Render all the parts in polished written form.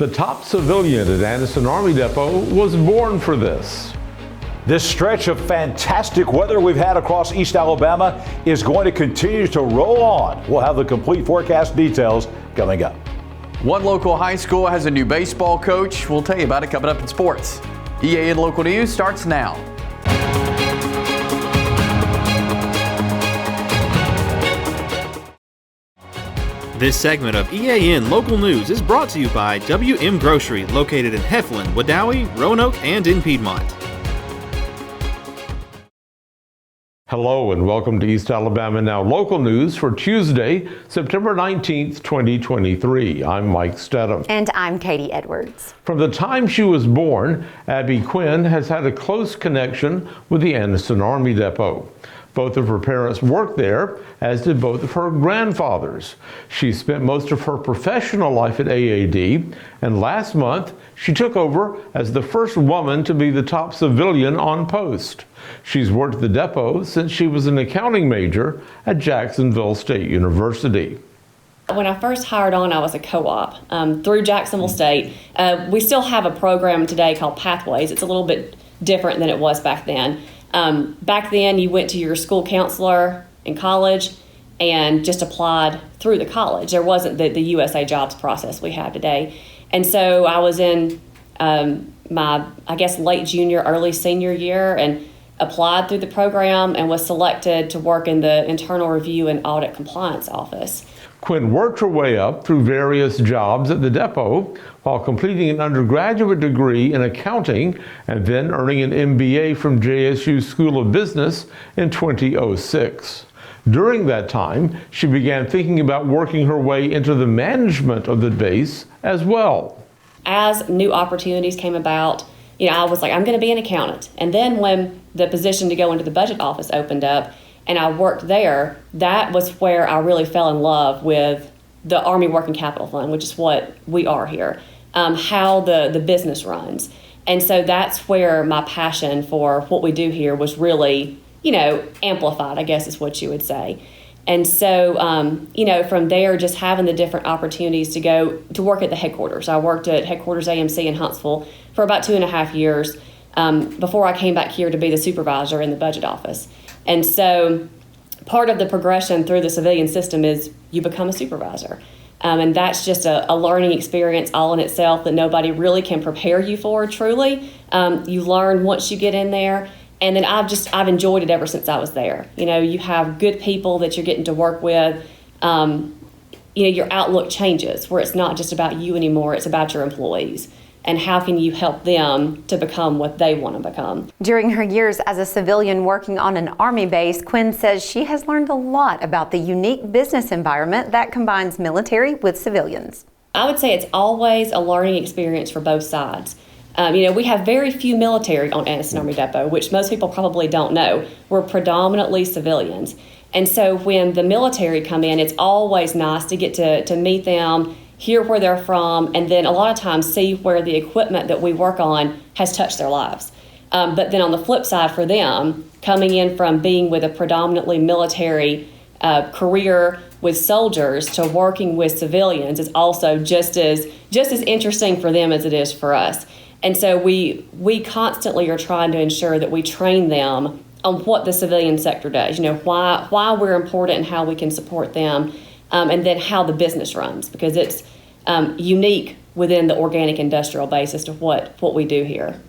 The top civilian at Anniston Army Depot was born for this. This stretch of fantastic weather we've had across East Alabama is going to continue to roll on. We'll have the complete forecast details coming up. One local high school has a new baseball coach. We'll tell you about it coming up in sports. EAN Local News starts now. This segment of EAN Local News is brought to you by WM Grocery, located in Heflin, Wadowee, Roanoke, and in Piedmont. Hello and welcome to East Alabama Now Local News for Tuesday, September 19th, 2023. I'm Mike Stedham. And I'm Katie Edwards. From the time she was born, Abby Quinn has had a close connection with the Anniston Army Depot. Both of her parents worked there, as did both of her grandfathers. She spent most of her professional life at AAD, and last month she took over as the first woman to be the top civilian on post. She's worked at the depot since she was an accounting major at Jacksonville State University. When I first hired on, I was a co-op through Jacksonville State. We still have a program today called Pathways. It's a little bit different than it was back then. Back then, you went to your school counselor in college and just applied through the college. There wasn't the USA Jobs process we have today. And so I was in my, late junior, early senior year and applied through the program and was selected to work in the Internal Review and Audit Compliance Office. Quinn worked her way up through various jobs at the depot while completing an undergraduate degree in accounting and then earning an MBA from JSU School of Business in 2006. During that time, she began thinking about working her way into the management of the base as well. As new opportunities came about, I was like, I'm going to be an accountant. And then when the position to go into the budget office opened up, and I worked there, that was where I really fell in love with the Army Working Capital Fund, which is what we are here, how the business runs. And so that's where my passion for what we do here was really, amplified, I guess is what you would say. And so, from there, just having the different opportunities to go to work at the headquarters. I worked at Headquarters AMC in Huntsville for about 2.5 years before I came back here to be the supervisor in the budget office. And so part of the progression through the civilian system is you become a supervisor. And that's just a learning experience all in itself that nobody really can prepare you for, truly. You learn once you get in there. And then I've enjoyed it ever since I was there. You have good people that you're getting to work with. Your outlook changes where it's not just about you anymore, it's about your employees. And how can you help them to become what they want to become? During her years as a civilian working on an Army base, Quinn says she has learned a lot about the unique business environment that combines military with civilians. I would say it's always a learning experience for both sides. We have very few military on Anniston Army Depot, which most people probably don't know. We're predominantly civilians. And so when the military come in, it's always nice to get to meet them, hear where they're from, and then a lot of times see where the equipment that we work on has touched their lives. But then on the flip side for them, coming in from being with a predominantly military career with soldiers to working with civilians is also just as interesting for them as it is for us. And so we constantly are trying to ensure that we train them on what the civilian sector does, why we're important and how we can support them. And then how the business runs, because it's unique within the organic industrial base as to what we do here.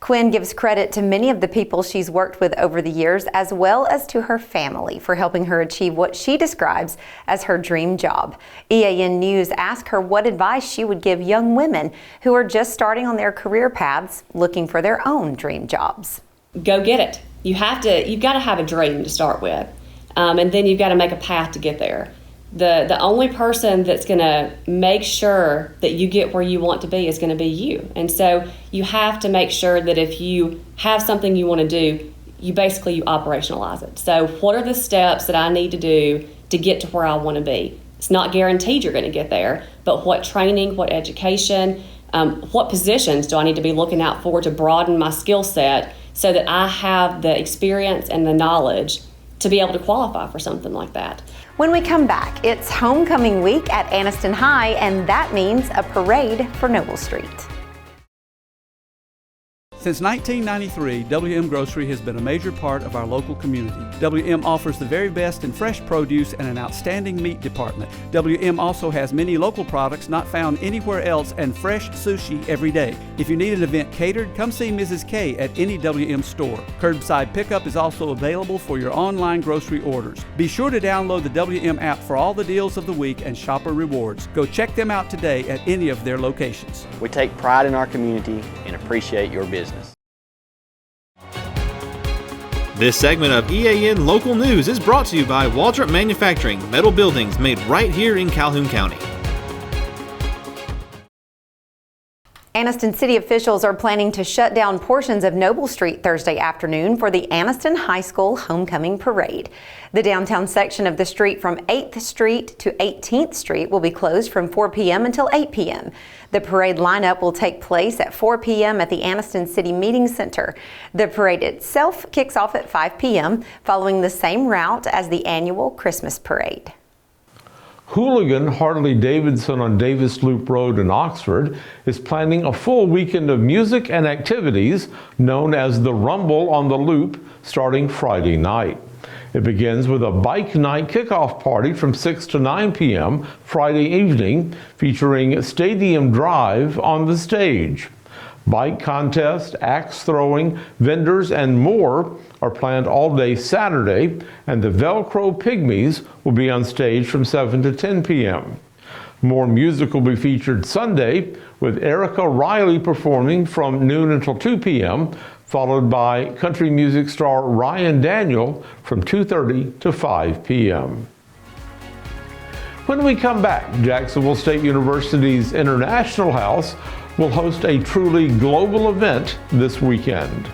Quinn gives credit to many of the people she's worked with over the years, as well as to her family for helping her achieve what she describes as her dream job. EAN News asked her what advice she would give young women who are just starting on their career paths looking for their own dream jobs. Go get it. You've got to have a dream to start with, and then you've got to make a path to get there. The only person that's going to make sure that you get where you want to be is going to be you. And so you have to make sure that if you have something you want to do, you operationalize it. So what are the steps that I need to do to get to where I want to be? It's not guaranteed you're going to get there, but what training, what education, what positions do I need to be looking out for to broaden my skill set so that I have the experience and the knowledge to be able to qualify for something like that. When we come back, it's homecoming week at Anniston High, and that means a parade for Noble Street. Since 1993, WM Grocery has been a major part of our local community. WM offers the very best in fresh produce and an outstanding meat department. WM also has many local products not found anywhere else and fresh sushi every day. If you need an event catered, come see Mrs. K at any WM store. Curbside pickup is also available for your online grocery orders. Be sure to download the WM app for all the deals of the week and shopper rewards. Go check them out today at any of their locations. We take pride in our community and appreciate your business. This segment of EAN Local News is brought to you by Waldrop Manufacturing, metal buildings made right here in Calhoun County. Anniston City officials are planning to shut down portions of Noble Street Thursday afternoon for the Anniston High School Homecoming Parade. The downtown section of the street from 8th Street to 18th Street will be closed from 4 p.m. until 8 p.m. The parade lineup will take place at 4 p.m. at the Anniston City Meeting Center. The parade itself kicks off at 5 p.m., following the same route as the annual Christmas parade. Hooligan Harley-Davidson on Davis Loop Road in Oxford is planning a full weekend of music and activities known as the Rumble on the Loop starting Friday night. It begins with a bike night kickoff party from 6 to 9 p.m. Friday evening, featuring Stadium Drive on the stage. Bike contest, axe throwing, vendors, and more are planned all day Saturday, and the Velcro Pygmies will be on stage from 7 to 10 p.m. More music will be featured Sunday, with Erica Riley performing from noon until 2 p.m., followed by country music star Ryan Daniel from 2:30 to 5 p.m. When we come back, Jacksonville State University's International House will host a truly global event this weekend.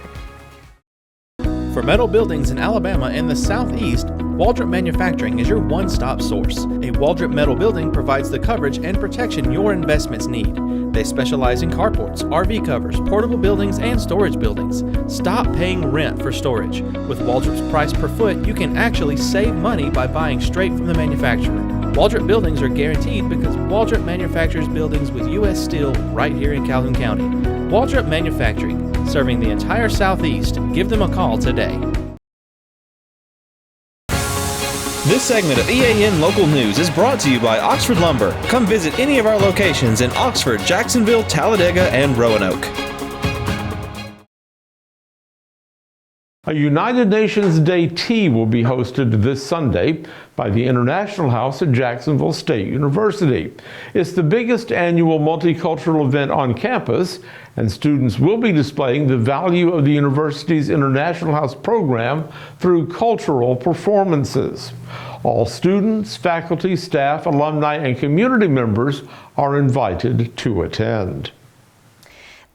For metal buildings in Alabama and the Southeast, Waldrop Manufacturing is your one-stop source. A Waldrop metal building provides the coverage and protection your investments need. They specialize in carports, RV covers, portable buildings, and storage buildings. Stop paying rent for storage. With Waldrop's price per foot, you can actually save money by buying straight from the manufacturer. Waldrop buildings are guaranteed because Waldrop manufactures buildings with U.S. steel right here in Calhoun County. Waldrop Manufacturing, serving the entire Southeast. Give them a call today. This segment of EAN Local News is brought to you by Oxford Lumber. Come visit any of our locations in Oxford, Jacksonville, Talladega, and Roanoke. A United Nations Day Tea will be hosted this Sunday by the International House at Jacksonville State University. It's the biggest annual multicultural event on campus, and students will be displaying the value of the university's International House program through cultural performances. All students, faculty, staff, alumni, and community members are invited to attend.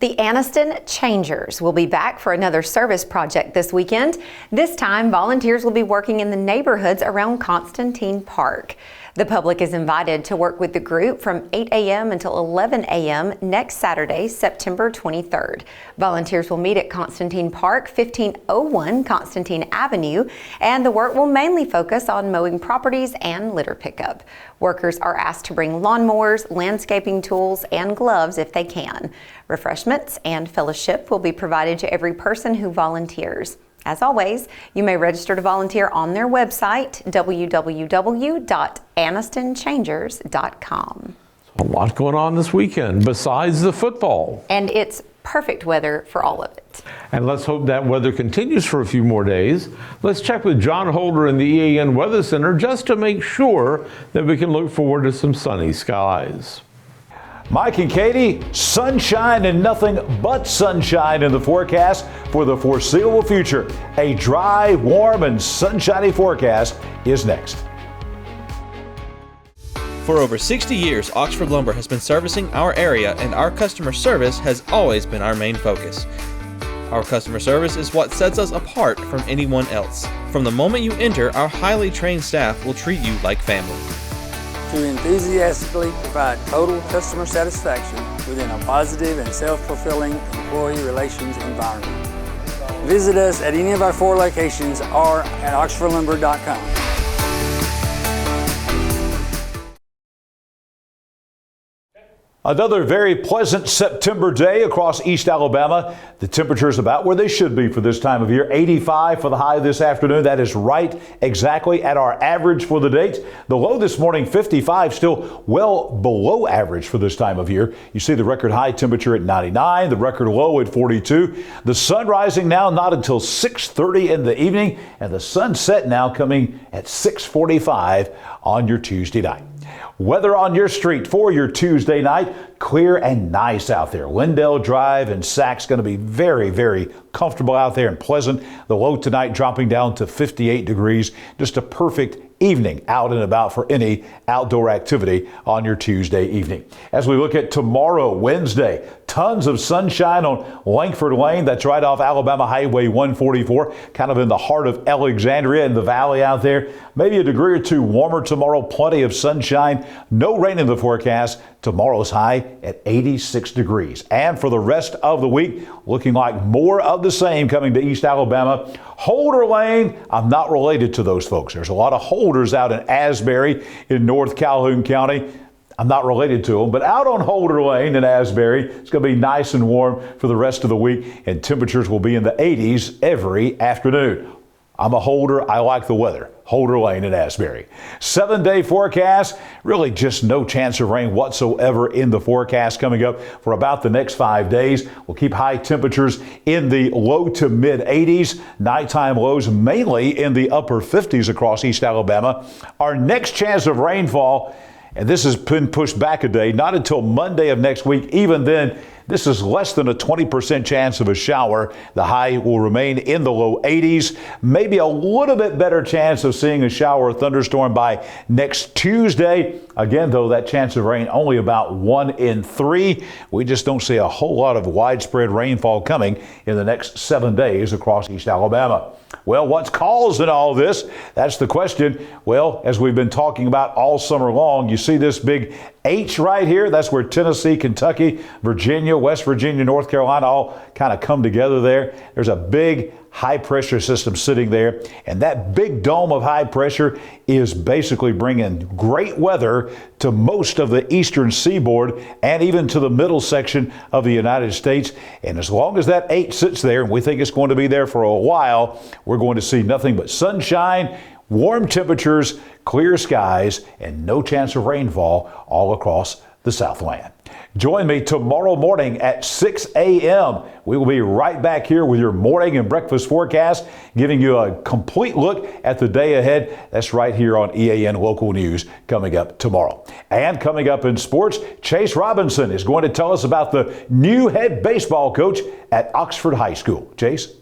The Anniston Changers will be back for another service project this weekend. This time, volunteers will be working in the neighborhoods around Constantine Park. The public is invited to work with the group from 8 a.m. until 11 a.m. next Saturday, September 23rd. Volunteers will meet at Constantine Park, 1501 Constantine Avenue, and the work will mainly focus on mowing properties and litter pickup. Workers are asked to bring lawnmowers, landscaping tools, and gloves if they can. Refreshments and fellowship will be provided to every person who volunteers. As always, you may register to volunteer on their website, www.annistonchangers.com. A lot going on this weekend besides the football. And it's perfect weather for all of it. And let's hope that weather continues for a few more days. Let's check with John Holder in the EAN Weather Center just to make sure that we can look forward to some sunny skies. Mike and Katie, sunshine and nothing but sunshine in the forecast for the foreseeable future. A dry, warm, and sunshiny forecast is next. For over 60 years, Oxford Lumber has been servicing our area, and our customer service has always been our main focus. Our customer service is what sets us apart from anyone else. From the moment you enter, our highly trained staff will treat you like family. To enthusiastically provide total customer satisfaction within a positive and self-fulfilling employee relations environment. Visit us at any of our 4 locations or at oxfordlumber.com. Another very pleasant September day across East Alabama. The temperatures about where they should be for this time of year. 85 for the high this afternoon. That is right exactly at our average for the date. The low this morning, 55, still well below average for this time of year. You see the record high temperature at 99, the record low at 42. The sun rising now not until 6:30 in the evening, and the sunset now coming at 6:45 on your Tuesday night. Weather on your street for your Tuesday night, clear and nice out there. Lindell Drive and Saks going to be very, very comfortable out there and pleasant. The low tonight dropping down to 58 degrees. Just a perfect evening out and about for any outdoor activity on your Tuesday evening. As we look at tomorrow, Wednesday, tons of sunshine on Langford Lane. That's right off Alabama Highway 144, kind of in the heart of Alexandria in the valley out there. Maybe a degree or two warmer tomorrow, plenty of sunshine, no rain in the forecast. Tomorrow's high at 86 degrees. And for the rest of the week, looking like more of the same coming to East Alabama. Holder Lane, I'm not related to those folks. There's a lot of holders out in Asbury in North Calhoun County. I'm not related to them, but out on Holder Lane in Asbury, it's going to be nice and warm for the rest of the week, and temperatures will be in the 80s every afternoon. I'm a holder. I like the weather. Holder Lane in Asbury. 7-day forecast. Really just no chance of rain whatsoever in the forecast coming up for about the next 5 days. We'll keep high temperatures in the low to mid 80s. Nighttime lows mainly in the upper 50s across East Alabama. Our next chance of rainfall, and this has been pushed back a day, not until Monday of next week. Even then, this is less than a 20% chance of a shower. The high will remain in the low 80s. Maybe a little bit better chance of seeing a shower or thunderstorm by next Tuesday. Again, though, that chance of rain only about 1 in 3. We just don't see a whole lot of widespread rainfall coming in the next 7 days across East Alabama. Well, what's causing all this? That's the question. Well, as we've been talking about all summer long, you see this big H right here. That's where Tennessee, Kentucky, Virginia, West Virginia, North Carolina all kind of come together there. There's a big high pressure system sitting there, and that big dome of high pressure is basically bringing great weather to most of the eastern seaboard and even to the middle section of the United States. And as long as that H sits there, and we think it's going to be there for a while, we're going to see nothing but sunshine, warm temperatures, clear skies, and no chance of rainfall all across the Southland. Join me tomorrow morning at 6 a.m. We will be right back here with your morning and breakfast forecast, giving you a complete look at the day ahead. That's right here on EAN Local News coming up tomorrow. And coming up in sports, Chase Robinson is going to tell us about the new head baseball coach at Oxford High School. Chase?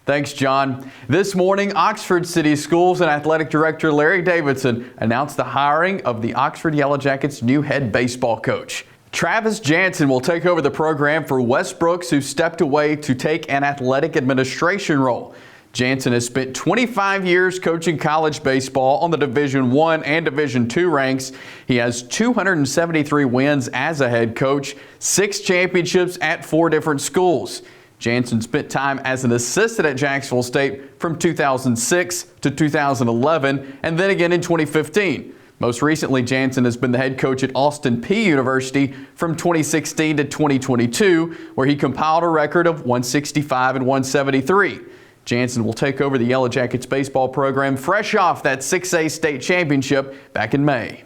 Thanks, John. This morning, Oxford City Schools and Athletic Director Larry Davidson announced the hiring of the Oxford Yellow Jackets' new head baseball coach. Travis Jansen will take over the program for Wes Brooks, who stepped away to take an athletic administration role. Jansen has spent 25 years coaching college baseball on the Division I and Division II ranks. He has 273 wins as a head coach, 6 championships at 4 different schools. Jansen spent time as an assistant at Jacksonville State from 2006 to 2011 and then again in 2015. Most recently, Jansen has been the head coach at Austin Peay University from 2016 to 2022, where he compiled a record of 165 and 173. Jansen will take over the Yellow Jackets baseball program fresh off that 6A state championship back in May.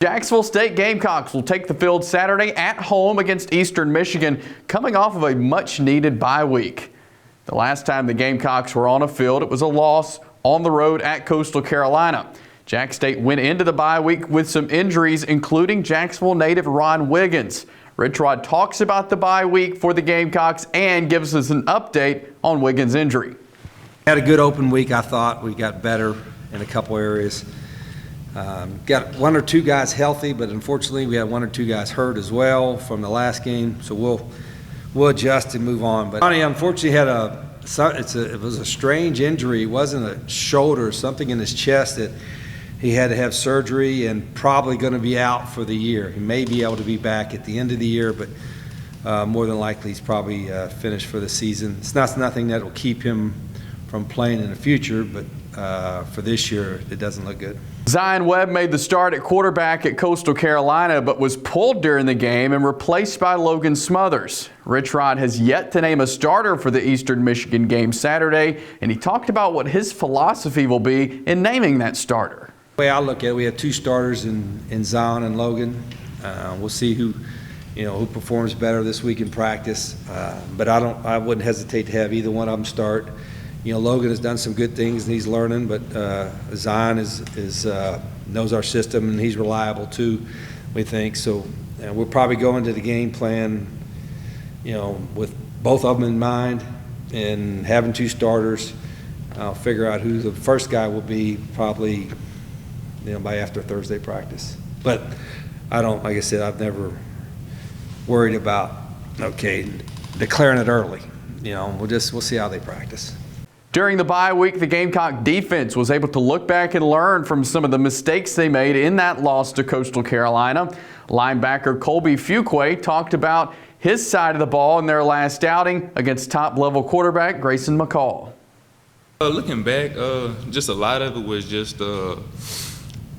Jacksonville State Gamecocks will take the field Saturday at home against Eastern Michigan, coming off of a much-needed bye week. The last time the Gamecocks were on a field, it was a loss on the road at Coastal Carolina. Jack State went into the bye week with some injuries, including Jacksonville native Ron Wiggins. Rich Rod talks about the bye week for the Gamecocks and gives us an update on Wiggins' injury. Had a good open week, I thought. We got better in a couple areas. Got 1 or 2 guys healthy, but unfortunately we had 1 or 2 guys hurt as well from the last game. So we'll adjust and move on. But Ronnie unfortunately had it was a strange injury. It wasn't a shoulder, something in his chest that he had to have surgery and probably going to be out for the year. He may be able to be back at the end of the year, but more than likely he's probably finished for the season. It's nothing that will keep him from playing in the future, but for this year, it doesn't look good. Zion Webb made the start at quarterback at Coastal Carolina, but was pulled during the game and replaced by Logan Smothers. Rich Rod has yet to name a starter for the Eastern Michigan game Saturday, and he talked about what his philosophy will be in naming that starter. The way I look at it, we have two starters in Zion and Logan. We'll see who performs better this week in practice. But I wouldn't hesitate to have either one of them start. Logan has done some good things and he's learning, but Zion knows our system and he's reliable too, we think. So we'll probably go into the game plan, with both of them in mind and having two starters. I'll figure out who the first guy will be probably, by after Thursday practice. But like I said, I've never worried about, declaring it early. We'll see how they practice. During the bye week, the Gamecock defense was able to look back and learn from some of the mistakes they made in that loss to Coastal Carolina. Linebacker Colby Fuquay talked about his side of the ball in their last outing against top-level quarterback Grayson McCall. Looking back, just a lot of it was just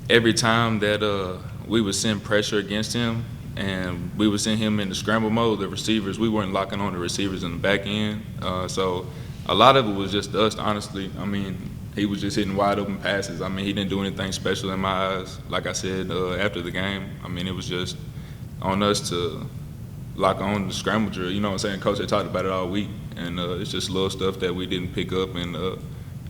every time that we would send pressure against him and we would send him into scramble mode, the receivers, we weren't locking on the receivers in the back end. So a lot of it was just us, honestly. He was just hitting wide open passes. He didn't do anything special in my eyes. Like I said after the game, it was just on us to lock on the scramble drill. You know what I'm saying? Coach had talked about it all week, and it's just little stuff that we didn't pick up and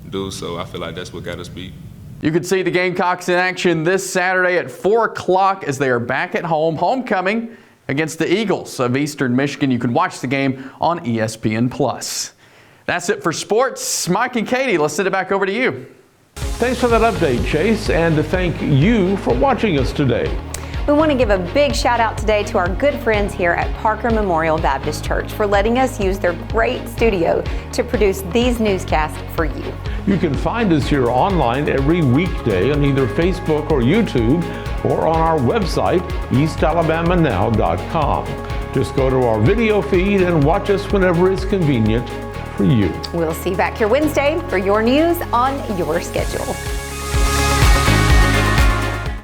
do. So I feel like that's what got us beat. You can see the Gamecocks in action this Saturday at 4 o'clock as they are back at home, homecoming against the Eagles of Eastern Michigan. You can watch the game on ESPN+. That's it for sports. Mike and Katie, let's send it back over to you. Thanks for that update, Chase, and to thank you for watching us today. We want to give a big shout out today to our good friends here at Parker Memorial Baptist Church for letting us use their great studio to produce these newscasts for you. You can find us here online every weekday on either Facebook or YouTube or on our website, eastalabamanow.com. Just go to our video feed and watch us whenever it's convenient for you. We'll see you back here Wednesday for your news on your schedule.